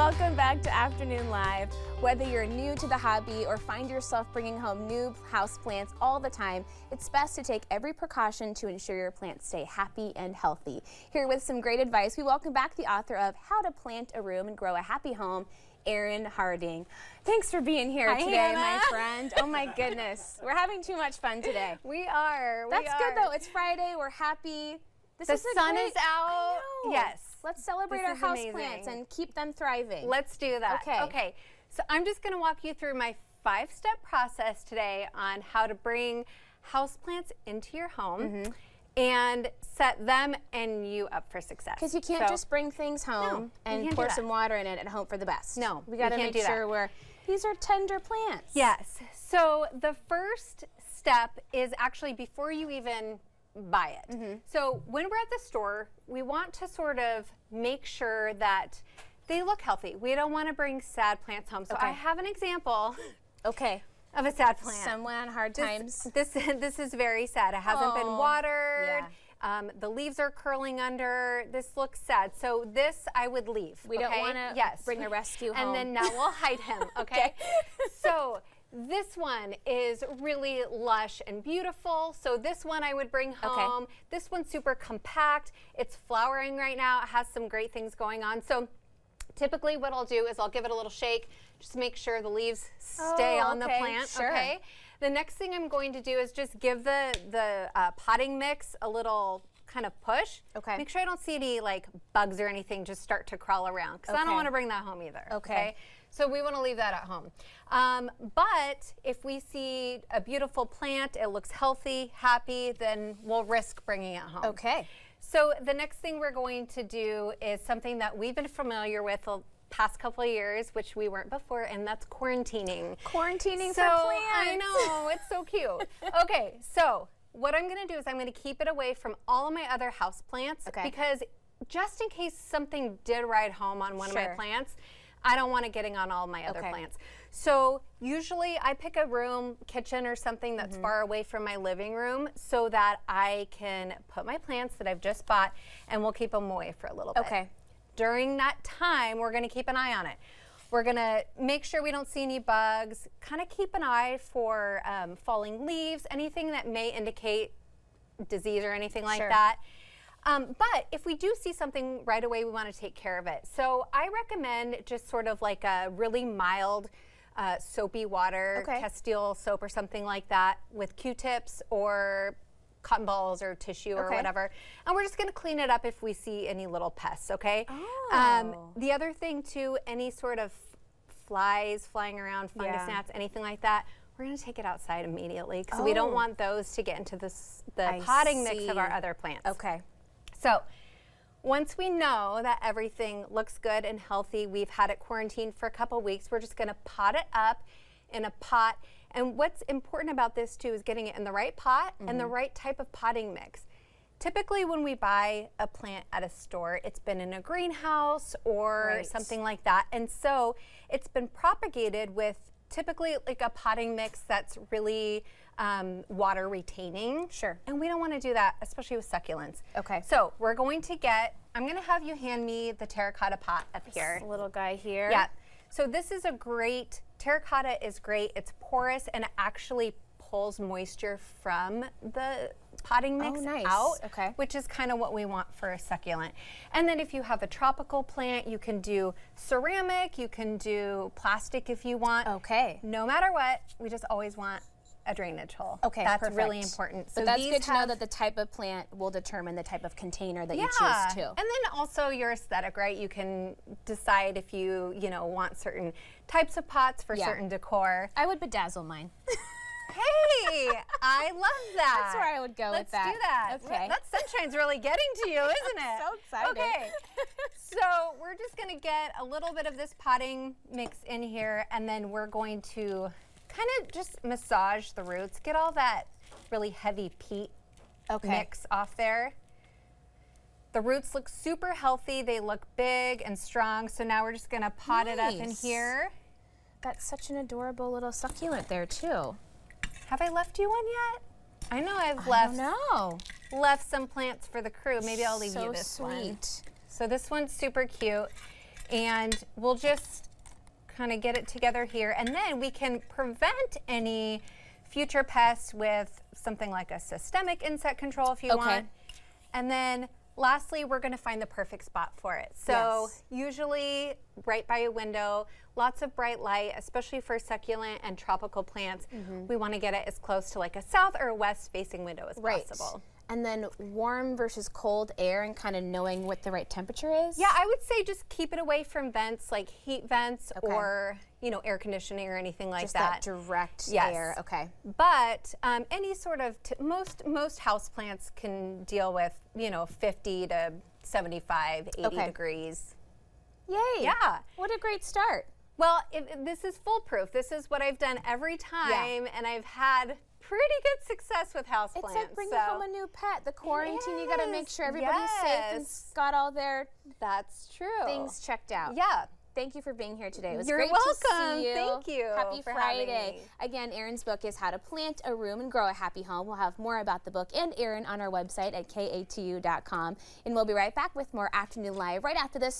Welcome back to Afternoon Live. Whether you're new to the hobby or find yourself bringing home new houseplants all the time, it's best to take every precaution to ensure your plants stay happy and healthy. Here with some great advice, we welcome back the author of How to Plant a Room and Grow a Happy Home, Erin Harding. Thanks for being here today, Hannah. My friend. Oh my goodness. We're having too much fun today. We are. That's good though. It's Friday. We're happy. The sun is out. Yes. Let's celebrate our houseplants and keep them thriving. Let's do that. Okay. So I'm just going to walk you through my 5-step process today on how to bring houseplants into your home and set them and you up for success. Because you can't just bring things home and pour some water in it and hope for the best. No, we got to make sure these are tender plants. Yes. So the first step is actually before you even buy it. So when we're at the store, we want to sort of make sure that they look healthy. We don't want to bring sad plants home. So I have an example of a sad plant. Someone on hard times. This is very sad. It hasn't been watered. The leaves are curling under. This looks sad. So this I would leave. We don't want to bring a rescue home. And then now we'll hide him, okay? So this one is really lush and beautiful. So this one I would bring home. This one's super compact. It's flowering right now. It has some great things going on. So typically what I'll do is I'll give it a little shake, just make sure the leaves stay on the plant, okay? The next thing I'm going to do is just give the potting mix a little kind of push. Make sure I don't see any like bugs or anything just start to crawl around because I don't want to bring that home either, okay? So we want to leave that at home. But if we see a beautiful plant, it looks healthy, happy, then we'll risk bringing it home. So the next thing we're going to do is something that we've been familiar with the past couple of years, which we weren't before, and that's quarantining. Quarantining for plants. I know, it's so cute. Okay, so what I'm gonna do is I'm gonna keep it away from all of my other house plants because just in case something did ride home on one of my plants, I don't want it getting on all my other plants. So usually I pick a room, kitchen or something that's far away from my living room so that I can put my plants that I've just bought and we'll keep them away for a little bit. During that time, we're gonna keep an eye on it. We're gonna make sure we don't see any bugs, kind of keep an eye for falling leaves, anything that may indicate disease or anything like that. But if we do see something right away, we want to take care of it. So I recommend just sort of like a really mild soapy water, Castile soap or something like that with Q-tips or cotton balls or tissue or whatever. And we're just going to clean it up if we see any little pests, okay? The other thing too, any sort of flies flying around, fungus gnats, anything like that, we're going to take it outside immediately because we don't want those to get into the potting mix of our other plants. So once we know that everything looks good and healthy, we've had it quarantined for a couple weeks, we're just gonna pot it up in a pot. And what's important about this too is getting it in the right pot and the right type of potting mix. Typically when we buy a plant at a store, it's been in a greenhouse or something like that. And so it's been propagated with typically like a potting mix that's really water retaining. And we don't want to do that, especially with succulents. So we're going to I'm going to have you hand me the terracotta pot up here. This little guy here. Yeah. So this is terracotta is great. It's porous and it actually pulls moisture from the potting mix out, which is kind of what we want for a succulent. And then if you have a tropical plant, you can do ceramic, you can do plastic if you want. No matter what, we just always want a drainage hole. That's really important. So that's good to know that the type of plant will determine the type of container that you choose too. And then also your aesthetic, right? You can decide if you want certain types of pots for certain decor. I would bedazzle mine. Hey, I love that. That's where I would go with that. Let's do that. That sunshine's really getting to you, isn't it? So exciting. So we're just gonna get a little bit of this potting mix in here and then we're going to kind of just massage the roots, get all that really heavy peat mix off there. The roots look super healthy. They look big and strong. So now we're just gonna pot it up in here. That's such an adorable little succulent there too. Have I left you one yet? I know I've left some plants for the crew. Maybe I'll leave you this one. So this one's super cute. And we'll just kind of get it together here. And then we can prevent any future pests with something like a systemic insect control if you want. And then lastly, we're going to find the perfect spot for it. So usually right by a window, lots of bright light, especially for succulent and tropical plants. We want to get it as close to like a south or a west facing window as possible. And then warm versus cold air and kind of knowing what the right temperature is? Yeah, I would say just keep it away from vents like heat vents or, you know, air conditioning or anything like that. Just that direct air. Okay. But any sort of, most houseplants can deal with, you know, 50 to 75, 80 degrees. Yay. Yeah. What a great start. Well, this is foolproof. This is what I've done every time, and I've had pretty good success with houseplants. It's like bringing home a new pet. The quarantine, you got to make sure everybody's safe and got all their things checked out. Yeah. Thank you for being here today. It was You're great welcome. to see you. Thank you. Happy Friday. Again, Erin's book is How to Plant a Room and Grow a Happy Home. We'll have more about the book and Erin on our website at katu.com. And we'll be right back with more Afternoon Live right after this.